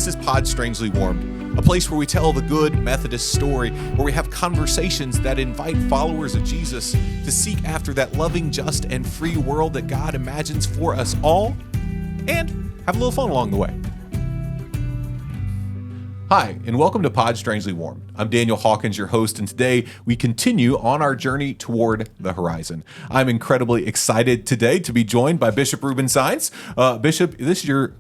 This is Pod Strangely Warmed, a place where we tell the good Methodist story, where we have conversations that invite followers of Jesus to seek after that loving, just, and free world that God imagines for us all, and have a little fun along the way. Hi, and welcome to Pod Strangely Warmed. I'm Daniel Hawkins, your host, and today we continue on our journey toward the horizon. I'm incredibly excited today to be joined by Bishop Rubén Sáenz. Bishop, this is your,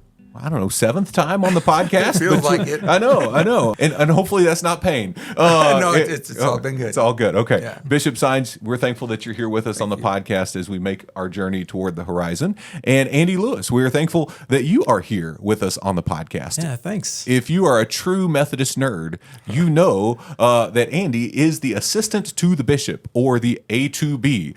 seventh time on the podcast. Feels like it. I know. And hopefully that's not pain. No, it's all been good. It's all good. Okay. Yeah. Bishop Sáenz, we're thankful that you're here with us on the podcast as we make our journey toward the horizon. And Andy Lewis, we are thankful that you are here with us on the podcast. Yeah, thanks. If you are a true Methodist nerd, you know that Andy is the assistant to the bishop, or the A2B.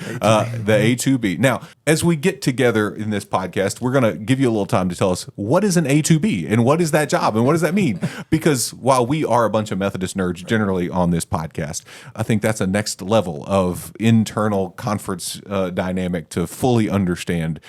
The A2B. Now, as we get together in this podcast, we're going to give you a little time to tell us what is an A2B and what is that job and what does that mean? Because while we are a bunch of Methodist nerds generally on this podcast, I think that's a next level of internal conference dynamic to fully understand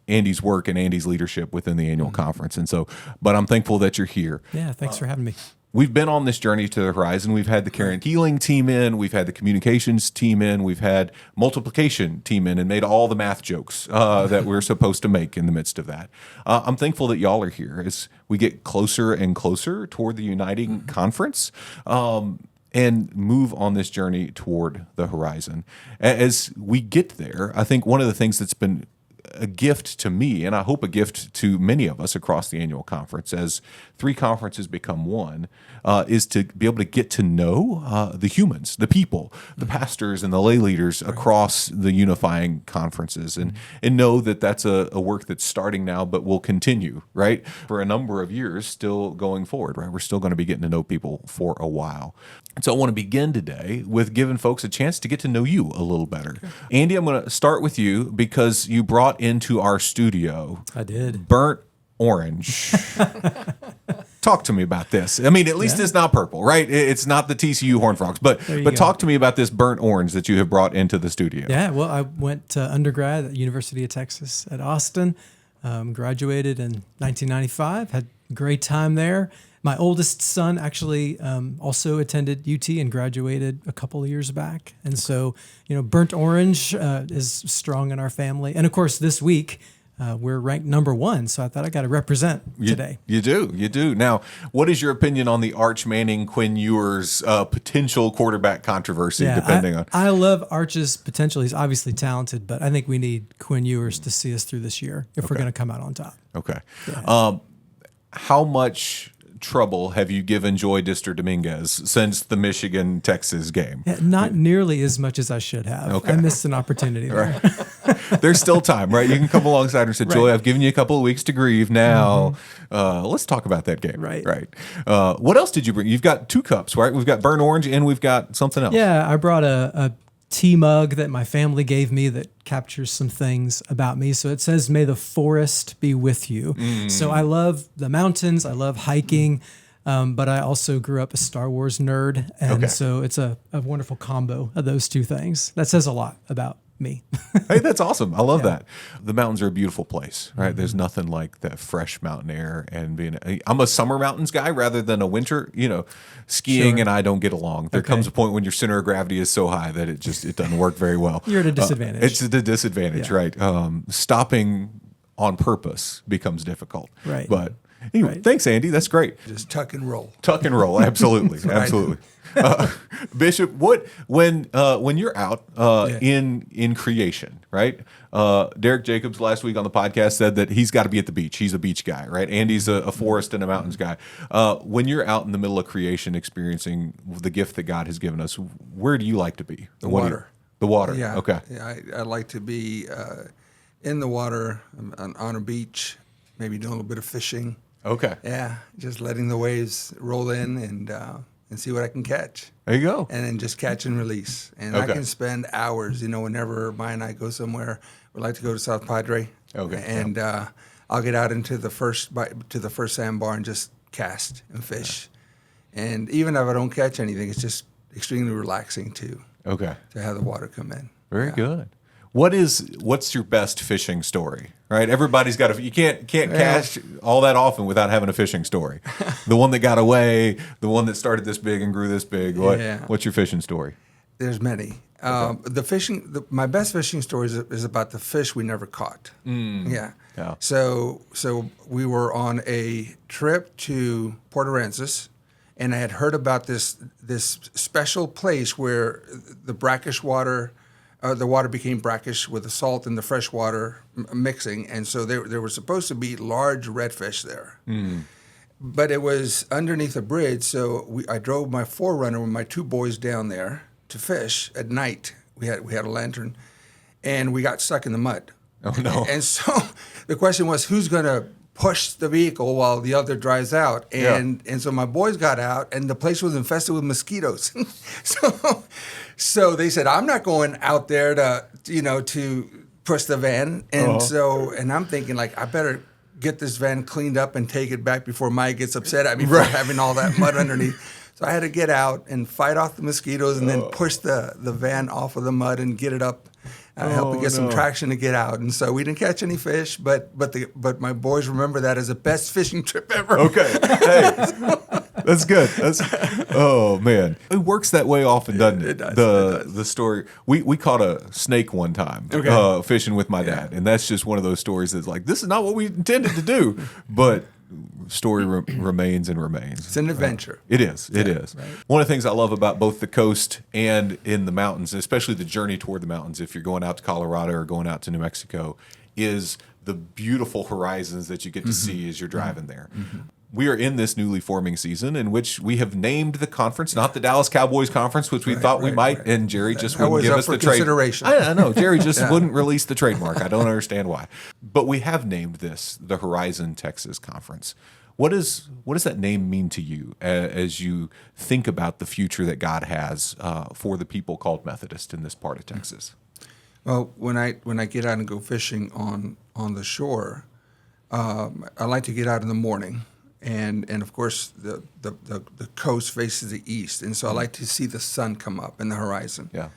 Andy's work and Andy's leadership within the annual conference. And so, but I'm thankful that you're here. Yeah, thanks for having me. We've been on this journey to the horizon. We've had the care and healing team in. We've had the communications team in. We've had multiplication team in and made all the math jokes that we're supposed to make in the midst of that. I'm thankful that y'all are here as we get closer and closer toward the Uniting Conference and move on this journey toward the horizon. As we get there, I think one of the things that's been a gift to me, and I hope a gift to many of us across the annual conference, as three conferences become one, is to be able to get to know the humans, the people, the pastors and the lay leaders across the unifying conferences, and know that that's a work that's starting now but will continue, right, for a number of years still going forward, right? We're still going to be getting to know people for a while. And so I want to begin today with giving folks a chance to get to know you a little better. Okay. Andy, I'm going to start with you because you brought into our studio. I did. Burnt orange. Talk to me about this. I mean, at least it's not purple, right? It's not the TCU Horned Frogs, but talk to me about this burnt orange that you have brought into the studio. Yeah, well, I went to undergrad at the University of Texas at Austin, graduated in 1995, had a great time there. My oldest son actually also attended UT and graduated a couple of years back. And so, burnt orange is strong in our family. And of course, this week, we're ranked number 1. So I thought I got to represent today. You do. Now, what is your opinion on the Arch Manning, Quinn Ewers potential quarterback controversy, depending on? I love Arch's potential. He's obviously talented, but I think we need Quinn Ewers to see us through this year if we're going to come out on top. Okay. Yeah. How much trouble have you given Joy Dister Dominguez since the Michigan-Texas game? Yeah, not nearly as much as I should have. Okay. I missed an opportunity there. Right. There's still time, right? You can come alongside her and say, Joy, I've given you a couple of weeks to grieve now. Let's talk about that game. Right. What else did you bring? You've got 2 cups, right? We've got burnt orange and we've got something else. Yeah, I brought a tea mug that my family gave me that captures some things about me. So it says, "May the forest be with you." So I love the mountains. I love hiking. But I also grew up a Star Wars nerd. And so it's a wonderful combo of those 2 things. That says a lot about me. Hey, that's awesome. I love that. The mountains are a beautiful place, right? There's nothing like that fresh mountain air and I'm a summer mountains guy rather than a winter, skiing and I don't get along. There comes a point when your center of gravity is so high that it doesn't work very well. You're at a disadvantage. It's a disadvantage, right? Stopping on purpose becomes difficult. Right. But anyway, thanks, Andy. That's great. Just tuck and roll. Absolutely. Absolutely. Bishop, when you're out in creation, right? Derek Jacobs last week on the podcast said that he's got to be at the beach. He's a beach guy, right? Andy's a forest and a mountains guy. When you're out in the middle of creation, experiencing the gift that God has given us, where do you like to be? The water. The water. Yeah. Okay. Yeah, I like to be in the water, on a beach, maybe doing a little bit of fishing. Okay. Yeah, just letting the waves roll in and see what I can catch. There you go. And then just catch and release. And I can spend hours, whenever Maya and I go somewhere. We like to go to South Padre. Okay. And I'll get out into the first sandbar and just cast and fish. And even if I don't catch anything, it's just extremely relaxing to have the water come in. Very good. What's your best fishing story? Right, everybody's got you can't catch all that often without having a fishing story. The one that got away, the one that started this big and grew this big. What's your fishing story? There's many. My best fishing story is about the fish we never caught. Yeah. So we were on a trip to Port Aransas, and I had heard about this special place where the brackish water, the water became brackish with the salt and the fresh water mixing, and so there were supposed to be large redfish there. But it was underneath a bridge, so I drove my 4Runner with my 2 boys down there to fish at night. We had a lantern, and we got stuck in the mud. Oh no! And so the question was, who's going to push the vehicle while the other drives out? And so my boys got out, and the place was infested with mosquitoes. So they said, I'm not going out there to push the van. And and I'm thinking, like, I better get this van cleaned up and take it back before Maya gets upset at me for having all that mud underneath. So I had to get out and fight off the mosquitoes and then push the van off of the mud and get it up, help it get some traction to get out. And so we didn't catch any fish, but my boys remember that as the best fishing trip ever. Okay, hey, that's good. Oh man, it works that way often, doesn't it? It does. The story we caught a snake one time fishing with my dad, and that's just one of those stories that's like, this is not what we intended to do, but story remains and remains. It's an adventure. It is. It is. Right. One of the things I love about both the coast and in the mountains, especially the journey toward the mountains, if you're going out to Colorado or going out to New Mexico, is the beautiful horizons that you get to see as you're driving there. We are in this newly forming season in which we have named the conference, not the Dallas Cowboys Conference, which we thought we might, and Jerry just wouldn't give us the consideration. I know, Jerry just wouldn't release the trademark. I don't understand why. But we have named this the Horizon Texas Conference. What does that name mean to you as you think about the future that God has for the people called Methodist in this part of Texas? Well, when I get out and go fishing on the shore, I like to get out in the morning. And of course, the coast faces the east, and so I like to see the sun come up in the horizon. Yeah.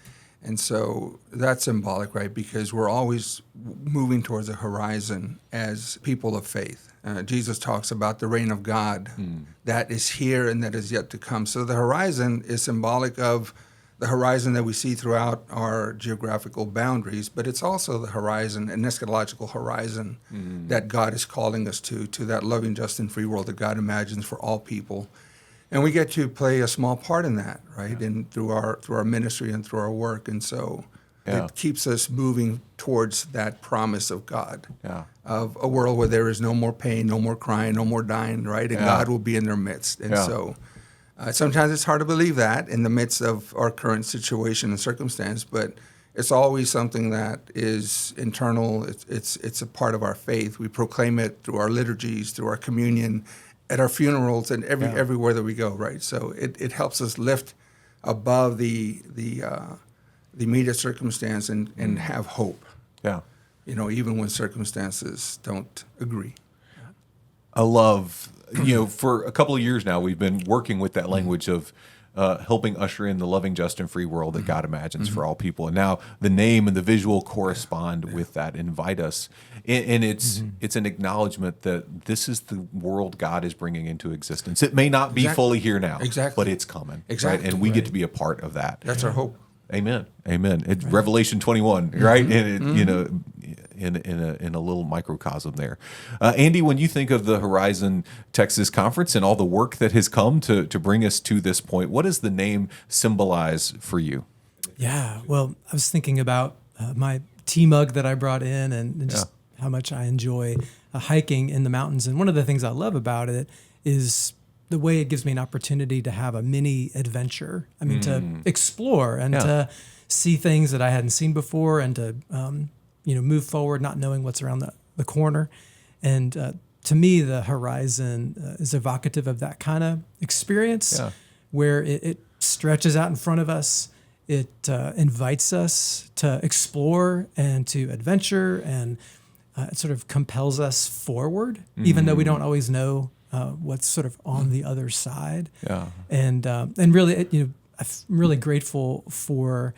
And so that's symbolic, right? Because we're always moving towards a horizon as people of faith. Jesus talks about the reign of God that is here and that is yet to come. So the horizon is symbolic of the horizon that we see throughout our geographical boundaries, but it's also the horizon, an eschatological horizon that God is calling us to that loving, just, and free world that God imagines for all people. And we get to play a small part in that, right? Yeah. And through our ministry and through our work. And so it keeps us moving towards that promise of God, of a world where there is no more pain, no more crying, no more dying, right? And God will be in their midst. And so sometimes it's hard to believe that in the midst of our current situation and circumstance, but it's always something that is internal. It's a part of our faith. We proclaim it through our liturgies, through our communion, at our funerals, and everywhere that we go, right? So it helps us lift above the immediate circumstance and have hope. Yeah. Even when circumstances don't agree. I love, for a couple of years now, we've been working with that language of helping usher in the loving, just, and free world that God imagines for all people. And now the name and the visual correspond with that, invite us. And it's an acknowledgement that this is the world God is bringing into existence. It may not be fully here now, but it's coming. Exactly. Right? And we get to be a part of that. That's our hope. Amen. Amen. It's Revelation 21, right? And in a little microcosm there. Andy, when you think of the Horizon Texas Conference and all the work that has come to bring us to this point, what does the name symbolize for you? Yeah, well, I was thinking about my tea mug that I brought in and just how much I enjoy hiking in the mountains. And one of the things I love about it is the way it gives me an opportunity to have a mini adventure. I mean, to explore and to see things that I hadn't seen before, and to move forward, not knowing what's around the corner. And to me, the horizon is evocative of that kind of experience, where it stretches out in front of us. It invites us to explore and to adventure, and it sort of compels us forward, even though we don't always know what's sort of on the other side. Yeah. And really, I'm really grateful for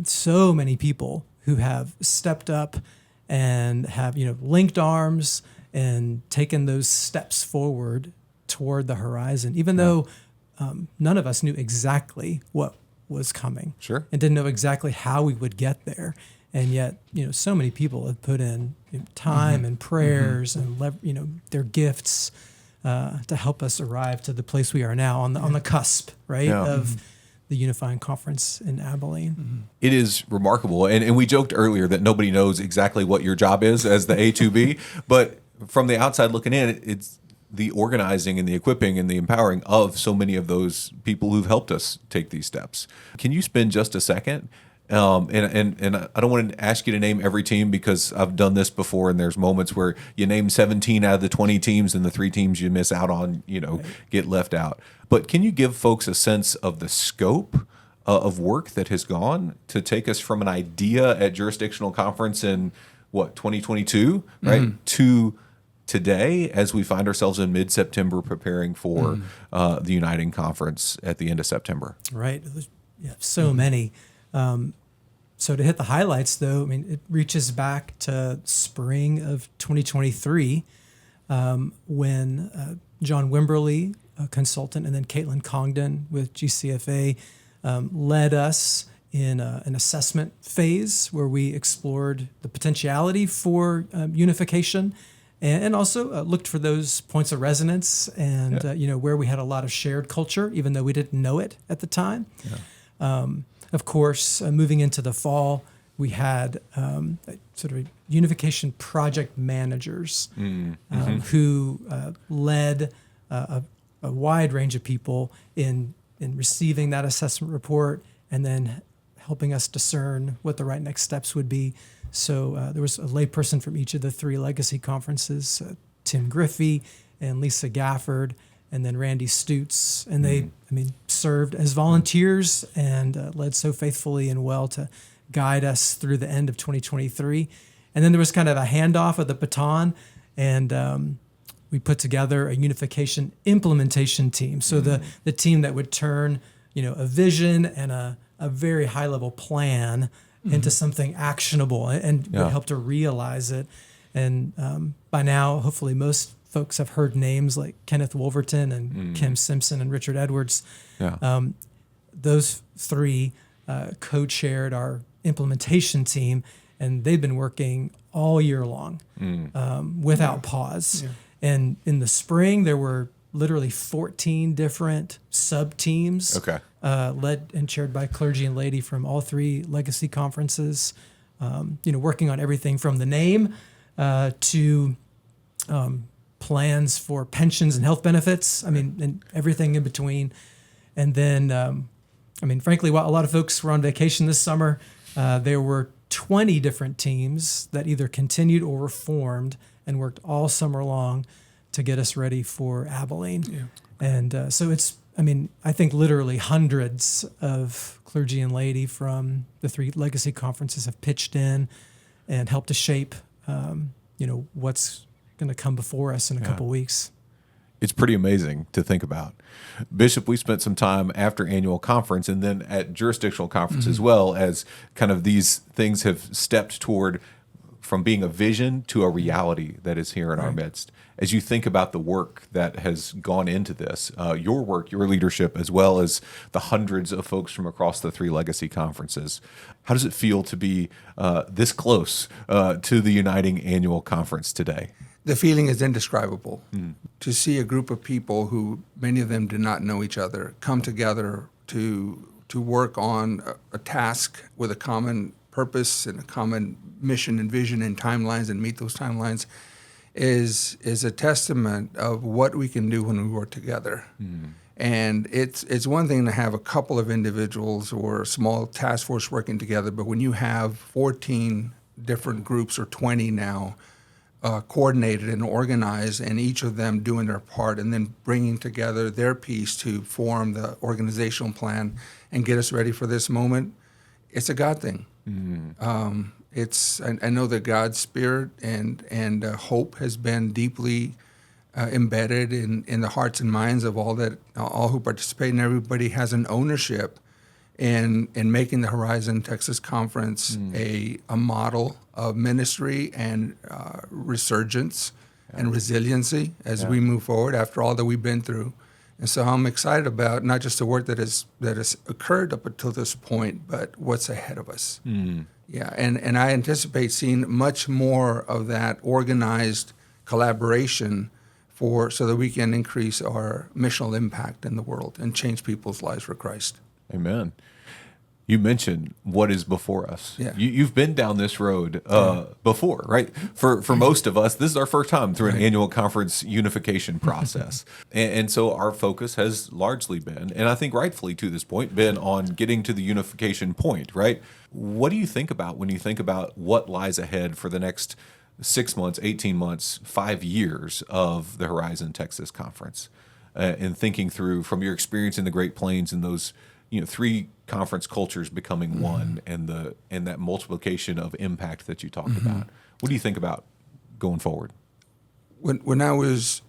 so many people who have stepped up and have, linked arms and taken those steps forward toward the horizon, even though none of us knew exactly what was coming. Sure. And didn't know exactly how we would get there. And yet, so many people have put in time and prayers and their gifts to help us arrive to the place we are now on the cusp, right, of the Unifying Conference in Abilene. It is remarkable. And we joked earlier that nobody knows exactly what your job is as the A2B, but from the outside looking in, it's the organizing and the equipping and the empowering of so many of those people who've helped us take these steps. Can you spend just a second? And I don't want to ask you to name every team because I've done this before, and there's moments where you name 17 out of the 20 teams and the 3 teams you miss out on, get left out. But can you give folks a sense of the scope of work that has gone to take us from an idea at jurisdictional conference in 2022, right, to today as we find ourselves in mid-September preparing for the Uniting Conference at the end of September? Right. Yeah, so many. So to hit the highlights, though, it reaches back to spring of 2023 when John Wimberly, a consultant, and then Caitlin Congdon with GCFA led us in an assessment phase where we explored the potentiality for unification and also looked for those points of resonance and where we had a lot of shared culture, even though we didn't know it at the time. Yeah. Of course, moving into the fall, we had sort of unification project managers who led a wide range of people in receiving that assessment report and then helping us discern what the right next steps would be. So there was a layperson from each of the 3 legacy conferences, Tim Griffey and Lisa Gafford, and then Randy Stutz. And they, served as volunteers and led so faithfully and well to guide us through the end of 2023. And then there was kind of a handoff of the baton, and we put together a unification implementation team. So the team that would turn, a vision and a very high-level plan into something actionable and would help to realize it. And by now, hopefully most folks have heard names like Kenneth Wolverton and Kim Simpson and Richard Edwards. Yeah. Those 3 co-chaired our implementation team, and they've been working all year long without pause. Yeah. And in the spring, there were literally 14 different sub-teams led and chaired by clergy and laity from all 3 legacy conferences, working on everything from the name to plans for pensions and health benefits, and everything in between. And then, frankly, while a lot of folks were on vacation this summer, there were 20 different teams that either continued or were formed and worked all summer long to get us ready for Abilene. Yeah. And so it's, I think literally hundreds of clergy and laity from the 3 legacy conferences have pitched in and helped to shape, what's going to come before us in a couple weeks. It's pretty amazing to think about. Bishop, we spent some time after annual conference and then at jurisdictional conference as well, as kind of these things have stepped toward from being a vision to a reality that is here in our midst. As you think about the work that has gone into this, your work, your leadership, as well as the hundreds of folks from across the 3 legacy conferences, how does it feel to be this close to the Uniting Annual Conference today? The feeling is indescribable. To see a group of people who, many of them did not know each other, come together to work on a task with a common purpose and a common mission and vision and timelines and meet those timelines is a testament of what we can do when we work together. And it's one thing to have a couple of individuals or a small task force working together, but when you have 14 different groups or 20 now coordinated and organized, and each of them doing their part and then bringing together their piece to form the organizational plan and get us ready for this moment, it's a God thing. I know that God's spirit and hope has been deeply embedded in the hearts and minds of all who participate, and everybody has an ownership in making the Horizon Texas Conference a model of ministry and resurgence and resiliency as we move forward after all that we've been through. And so I'm excited about not just the work that has occurred up until this point, but what's ahead of us. Yeah, and I anticipate seeing much more of that organized collaboration so that we can increase our missional impact in the world and change people's lives for Christ. Amen. You mentioned what is before us. Yeah. You've been down this road before, right? For most of us, this is our first time through an annual conference unification process. And so our focus has largely been, and I think rightfully to this point, been on getting to the unification point, right? What do you think about when you think about what lies ahead for the next 6 months, 18 months, 5 years of the Horizon Texas Conference, and thinking through from your experience in the Great Plains and those 3 conference cultures becoming one, and that multiplication of impact that you talked about? What do you think about going forward? When I was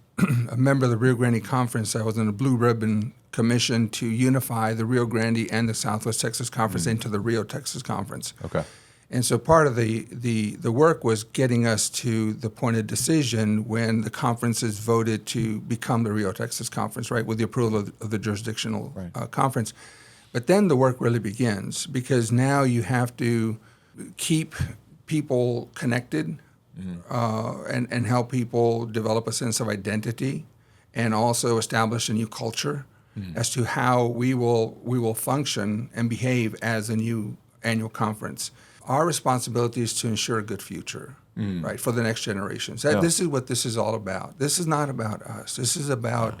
a member of the Rio Grande Conference, I was in a Blue Ribbon Commission to unify the Rio Grande and the Southwest Texas Conference into the Rio Texas Conference. Okay. And so part of the work was getting us to the point of decision when the conferences voted to become the Rio Texas Conference, right, with the approval of the jurisdictional conference. But then the work really begins, because now you have to keep people connected and help people develop a sense of identity, and also establish a new culture as to how we will function and behave as a new annual conference. Our responsibility is to ensure a good future, right, for the next generations. This is what this is all about. This is not about us. This is about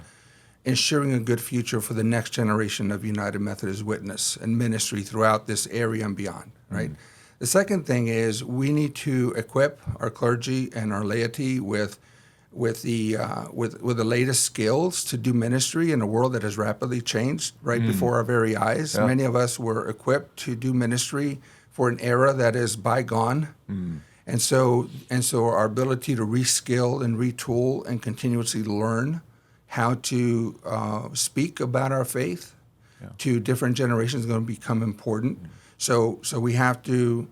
ensuring a good future for the next generation of United Methodist witness and ministry throughout this area and beyond, right? The second thing is we need to equip our clergy and our laity with the latest skills to do ministry in a world that has rapidly changed right before our very eyes. Many of us were equipped to do ministry for an era that is bygone. And so our ability to reskill and retool and continuously learn how to speak about our faith to different generations is going to become important. So we have to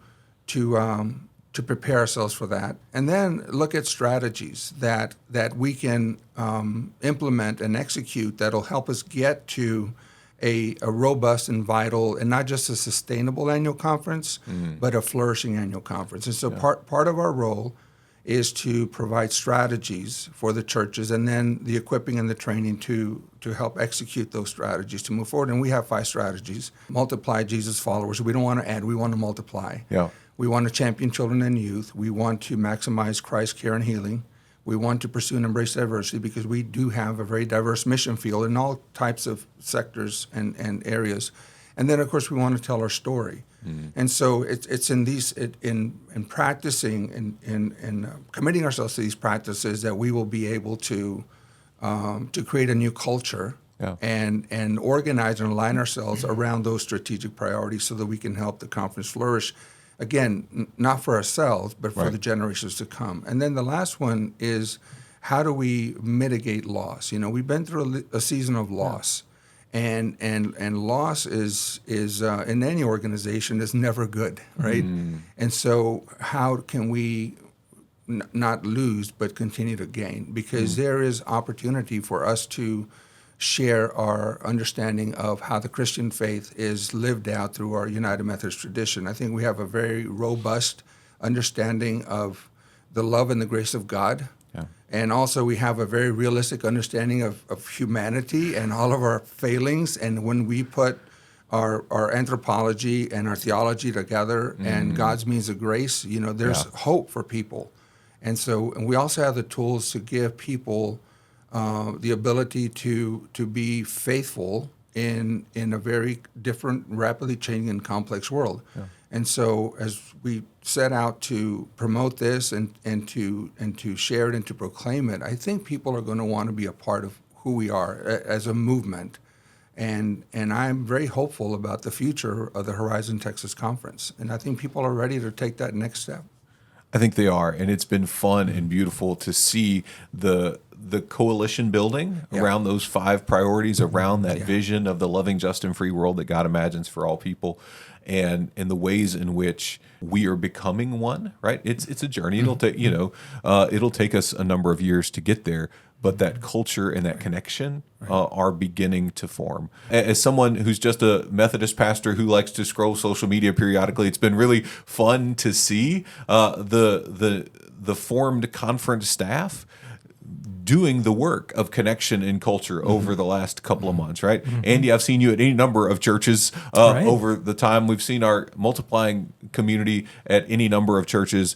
prepare ourselves for that, and then look at strategies that we can implement and execute that'll help us get to a robust and vital, and not just a sustainable annual conference, but a flourishing annual conference. And so part of our role is to provide strategies for the churches, and then the equipping and the training to help execute those strategies to move forward. And we have 5 strategies. Multiply Jesus followers. We don't want to add, we want to multiply. Yeah. We want to champion children and youth. We want to maximize Christ's care and healing. We want to pursue and embrace diversity, because we do have a very diverse mission field in all types of sectors and areas. And then, of course, we want to tell our story. And so it's in practicing and committing ourselves to these practices that we will be able to create a new culture and organize and align ourselves around those strategic priorities so that we can help the conference flourish. Again, not for ourselves, but for the generations to come. And then the last one is, how do we mitigate loss? We've been through a season of loss. And loss is in any organization is never good, right? And so how can we not lose but continue to gain? Because there is opportunity for us to share our understanding of how the Christian faith is lived out through our United Methodist tradition. I think we have a very robust understanding of the love and the grace of God. And also we have a very realistic understanding of humanity and all of our failings. And when we put our anthropology and our theology together and God's means of grace, there's hope for people. And we also have the tools to give people the ability to be faithful in a very different, rapidly changing and complex world. And so as we set out to promote this and to share it and to proclaim it, I think people are going to want to be a part of who we are as a movement. And I'm very hopeful about the future of the Horizon Texas Conference. And I think people are ready to take that next step. I think they are, and it's been fun and beautiful to see the the coalition building around those 5 priorities, around that vision of the loving, just, and free world that God imagines for all people, and the ways in which we are becoming one. Right? It's a journey. It'll take it'll take us a number of years to get there. But that culture and that connection are beginning to form. As someone who's just a Methodist pastor who likes to scroll social media periodically, it's been really fun to see the formed conference staff doing the work of connection and culture over the last couple of months, right? Andy, I've seen you at any number of churches over the time. We've seen our multiplying community at any number of churches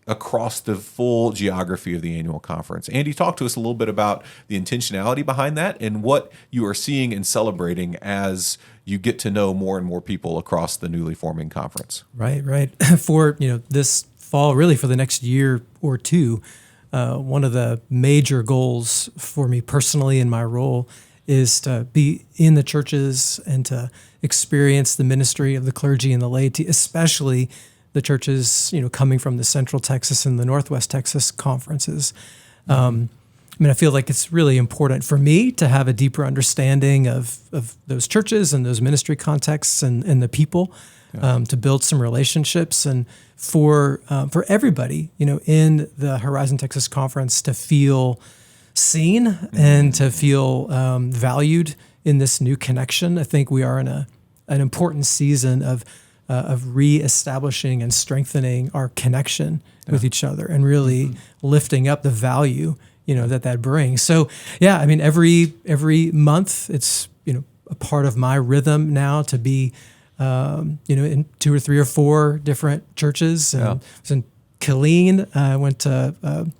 across the full geography of the annual conference. Andy, talk to us a little bit about the intentionality behind that and what you are seeing and celebrating as you get to know more and more people across the newly forming conference. Right. For this fall, really for the next year or two, one of the major goals for me personally in my role is to be in the churches and to experience the ministry of the clergy and the laity, especially the churches, coming from the Central Texas and the Northwest Texas conferences. I feel like it's really important for me to have a deeper understanding of those churches and those ministry contexts and the people, to build some relationships, and for everybody, in the Horizon Texas Conference to feel seen and to feel valued in this new connection. I think we are in an important season of reestablishing and strengthening our connection with each other, and really lifting up the value that brings. So every month it's a part of my rhythm now to be in 2 or 3 or 4 different churches. And I was in Killeen. I went to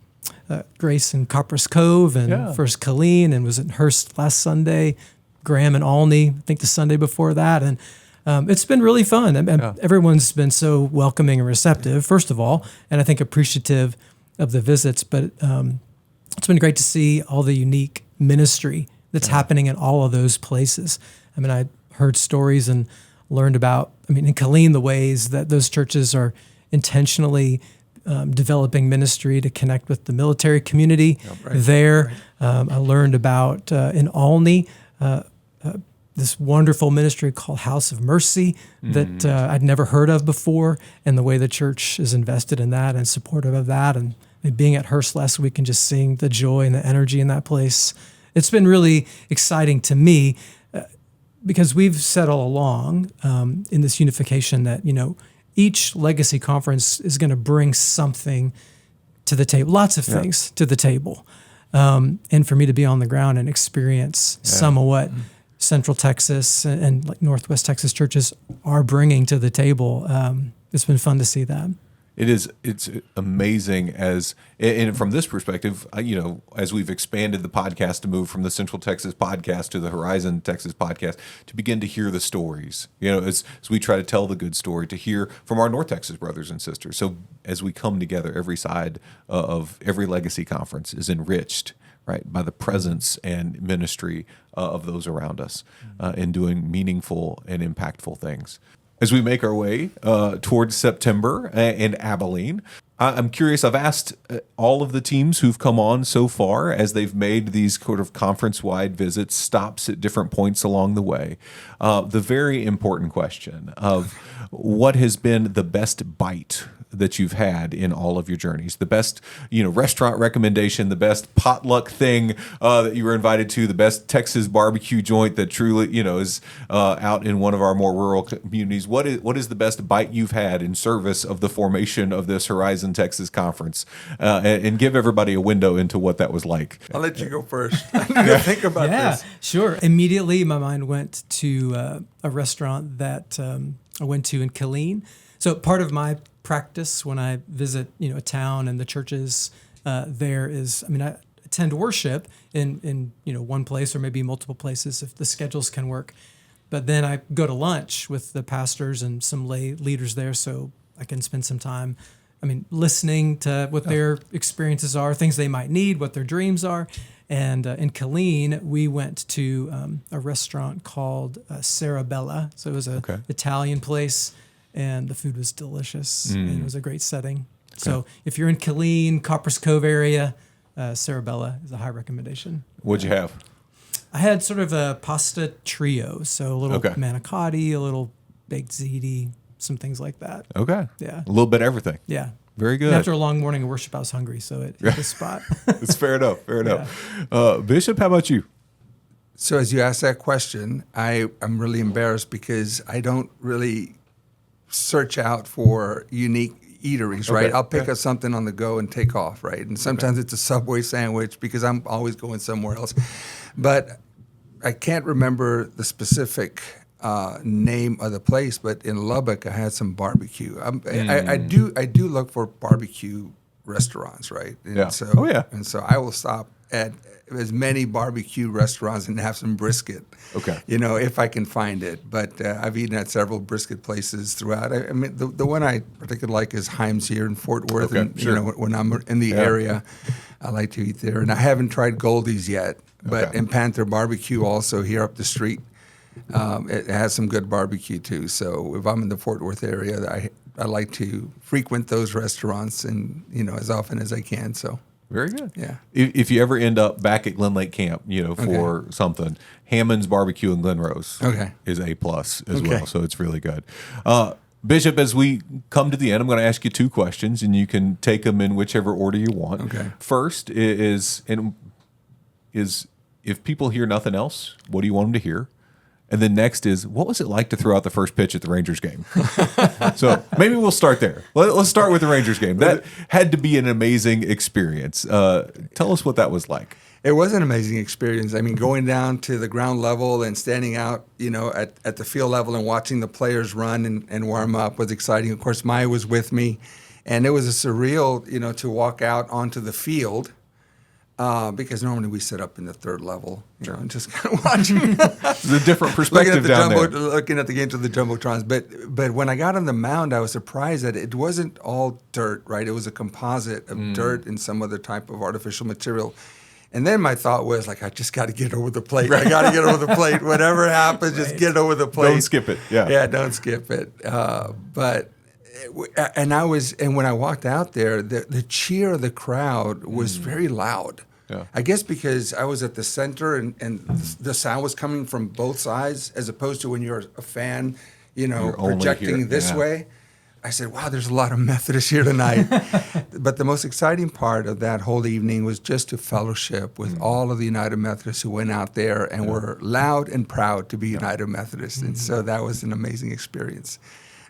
Grace in Copperas Cove, and first Killeen, and was in Hearst last Sunday. Graham and Olney, I think the Sunday before that, and it's been really fun. And everyone's been so welcoming and receptive, first of all, and I think appreciative of the visits. But it's been great to see all the unique ministry that's happening in all of those places. I heard stories and learned about, in Killeen, the ways that those churches are intentionally developing ministry to connect with the military community there. I learned about in Olney, this wonderful ministry called House of Mercy that I'd never heard of before, and the way the church is invested in that and supportive of that. And being at Hearst last week and just seeing the joy and the energy in that place, it's been really exciting to me, because we've said all along in this unification that, each legacy conference is going to bring something to the table, lots of things to the table. And for me to be on the ground and experience some of what Central Texas and like Northwest Texas churches are bringing to the table, it's been fun to see that. It's amazing and from this perspective, as we've expanded the podcast to move from the Central Texas podcast to the Horizon Texas podcast, to begin to hear the stories, as we try to tell the good story, to hear from our North Texas brothers and sisters. So as we come together, every side of every legacy conference is enriched, right, by the presence and ministry of those around us in doing meaningful and impactful things. As we make our way towards September in Abilene, I'm curious, I've asked all of the teams who've come on so far, as they've made these sort of conference-wide visits, stops at different points along the way, the very important question of what has been the best bite that you've had in all of your journeys, the best restaurant recommendation, the best potluck thing that you were invited to, the best Texas barbecue joint that truly is out in one of our more rural communities. What is the best bite you've had in service of the formation of this Horizon Texas Conference, and give everybody a window into what that was like. I'll let you go first. I need to think about this. Sure. Immediately my mind went to a restaurant that I went to in Killeen. So part of my practice when I visit, a town and the churches there is, I attend worship in one place or maybe multiple places if the schedules can work. But then I go to lunch with the pastors and some lay leaders there, so I can spend some time, listening to what their experiences are, things they might need, what their dreams are. And in Killeen, we went to a restaurant called Sarabella. So it was an Italian place, and the food was delicious, and it was a great setting. Okay. So if you're in Killeen, Copperas Cove area, Cerebella is a high recommendation. What'd you have? I had sort of a pasta trio, so a little Okay. manicotti, a little baked ziti, some things like that. Okay. Yeah. A little bit of everything. Yeah. Very good. And after a long morning of worship, I was hungry, so it hit the spot. It's fair enough. Fair enough. Bishop, how about you? So as you asked that question, I'm really embarrassed because I don't really search out for unique eateries, right? Okay. I'll pick up something on the go and take off, right? And sometimes it's a Subway sandwich because I'm always going somewhere else. But I can't remember the specific name of the place, but in Lubbock, I had some barbecue. I do look for barbecue restaurants, right? And Yeah. So, Oh, yeah. And so I will stop at as many barbecue restaurants and have some brisket. Okay. You know, if I can find it. But I've eaten at several brisket places throughout. I mean, the one I particularly like is Himes here in Fort Worth. Okay, And, sure. you know, when I'm in the area, I like to eat there. And I haven't tried Goldie's yet, but Okay. in Panther Barbecue also here up the street, it has some good barbecue too. So if I'm in the Fort Worth area, I like to frequent those restaurants and, you know, as often as I can. So. Very good. Yeah. If you ever end up back at Glen Lake Camp, you know, for something, Hammond's Barbecue in Glen Rose is A+ as well. So it's really good. Bishop, as we come to the end, I'm going to ask you two questions, and you can take them in whichever order you want. Okay. First is if people hear nothing else, what do you want them to hear? And then next is, what was it like to throw out the first pitch at the Rangers game? So maybe we'll start there. Let's start with the Rangers game. That had to be an amazing experience. Tell us what that was like. It was an amazing experience. I mean, going down to the ground level and standing out, you know, at the field level and watching the players run and warm up was exciting. Of course, Maya was with me, and it was a surreal, you know, to walk out onto the field. Because normally we sit up in the third level, you know, and just kind of watching. It's a different perspective down there. Looking at the game to the jumbotrons. But when I got on the mound, I was surprised that it wasn't all dirt, right? It was a composite of dirt and some other type of artificial material. And then my thought was like, I just got to get over the plate. I got to get over the plate. Whatever happens, just get over the plate. Don't skip it. Yeah. Yeah, don't skip it. And when I walked out there, the cheer of the crowd was very loud. Yeah. I guess because I was at the center and the sound was coming from both sides, as opposed to when you're a fan, you know, You're only projecting here. this Yeah. way. I said, wow, there's a lot of Methodists here tonight. But the most exciting part of that whole evening was just to fellowship with all of the United Methodists who went out there and were loud and proud to be United Methodists. And so that was an amazing experience.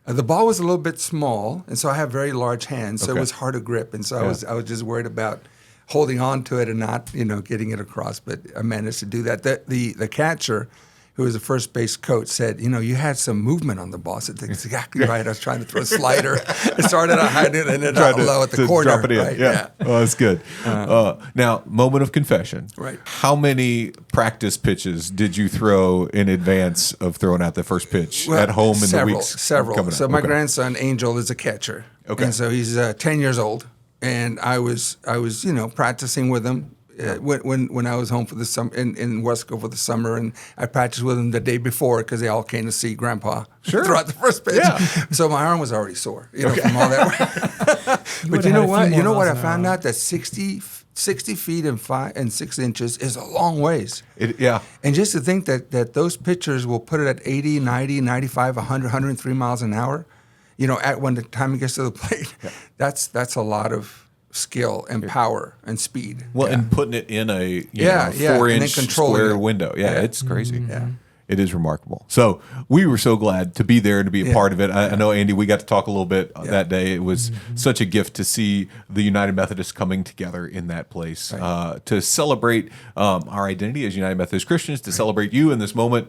The ball was a little bit small, and so I have very large hands, so it was hard to grip. And so I was just worried about holding on to it and not, you know, getting it across. But I managed to do that. The catcher, who was the first base coach, said, you know, you had some movement on the ball. I said, that's exactly right. I was trying to throw a slider. It started out high and ended out low at the corner. Drop it in. Right? Yeah. Oh, that's good. Now, moment of confession. Right. How many practice pitches did you throw in advance of throwing out the first pitch at home in the weeks Several. coming So up? my Okay. grandson, Angel, is a catcher. Okay. And so he's 10 years old. And I was, you know, practicing with him when I was home for the summer in Wesco for the summer, and I practiced with him the day before because they all came to see Grandpa throw out the first pitch. Yeah. So my arm was already sore, you know, from all that. But you know what? You know what I found out? That 60 feet and 6 inches is a long ways. Yeah. And just to think that those pitchers will put it at 80, 90, 95, 100, 103 miles an hour, you know, when the time it gets to the plate, that's a lot of skill and power and speed. Well, and putting it in a and then 4-inch controlling square it. window. Yeah, it's crazy. Yeah. It is remarkable. So we were so glad to be there and to be a part of it. I know, Andy, we got to talk a little bit that day. It was such a gift to see the United Methodists coming together in that place to celebrate our identity as United Methodist Christians, to celebrate you in this moment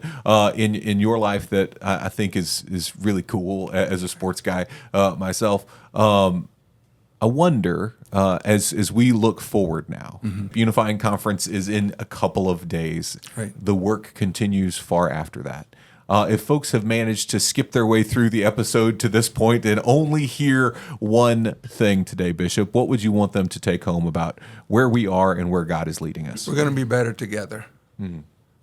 in your life that I think is really cool as a sports guy myself. I wonder, as we look forward now, Unifying Conference is in a couple of days. Right. The work continues far after that. If folks have managed to skip their way through the episode to this point and only hear one thing today, Bishop, what would you want them to take home about where we are and where God is leading us? We're going to be better together.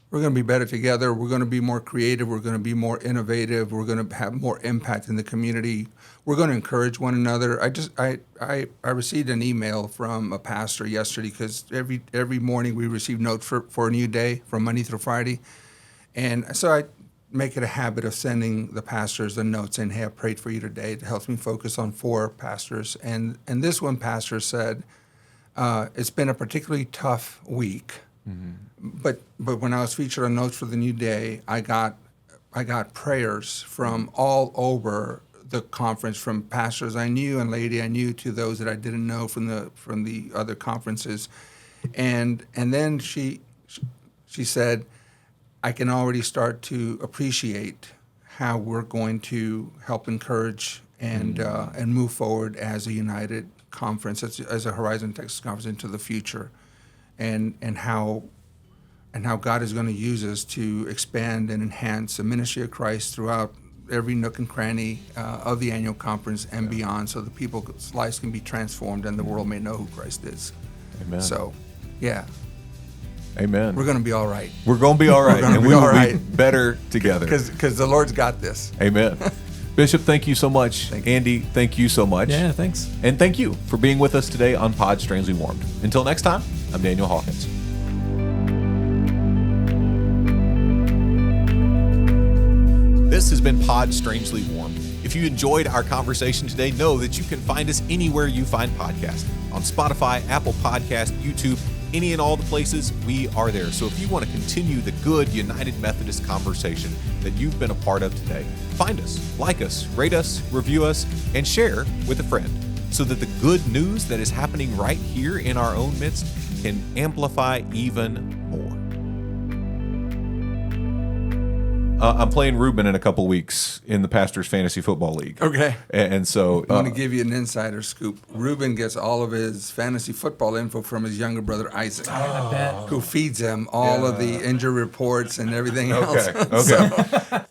We're going to be better together. We're going to be more creative. We're going to be more innovative. We're going to have more impact in the community. We're going to encourage one another. I received an email from a pastor yesterday, because every morning we receive notes for a new day from Monday through Friday. And so I make it a habit of sending the pastors the notes saying, hey, I prayed for you today. It helps me focus on 4 pastors. And this one pastor said, it's been a particularly tough week. But when I was featured on Notes for the New Day, I got prayers from all over the conference, from pastors I knew and lady I knew to those that I didn't know from the other conferences, and then she said, I can already start to appreciate how we're going to help encourage and move forward as a united conference, as a Horizon Texas Conference into the future, and how God is going to use us to expand and enhance the ministry of Christ throughout every nook and cranny of the annual conference and beyond, so the people's lives can be transformed and the world may know who Christ is. Amen. So, yeah. Amen. We're going to be all right. We're going to be all right, and we will be better together. Because the Lord's got this. Amen. Bishop, thank you so much. Andy, thank you so much. Yeah, thanks. And thank you for being with us today on Pod Strangely Warmed. Until next time, I'm Daniel Hawkins. This has been Pod Strangely Warmed. If you enjoyed our conversation today, know that you can find us anywhere you find podcasts. On Spotify, Apple Podcast, YouTube, any and all the places, we are there. So if you want to continue the good United Methodist conversation that you've been a part of today, find us, like us, rate us, review us, and share with a friend, so that the good news that is happening right here in our own midst can amplify even more. I'm playing Rubén in a couple weeks in the Pastor's Fantasy Football League. Okay. And so I want to give you an insider scoop. Rubén gets all of his fantasy football info from his younger brother, Isaac, who feeds him all of the injury reports and everything else. Okay.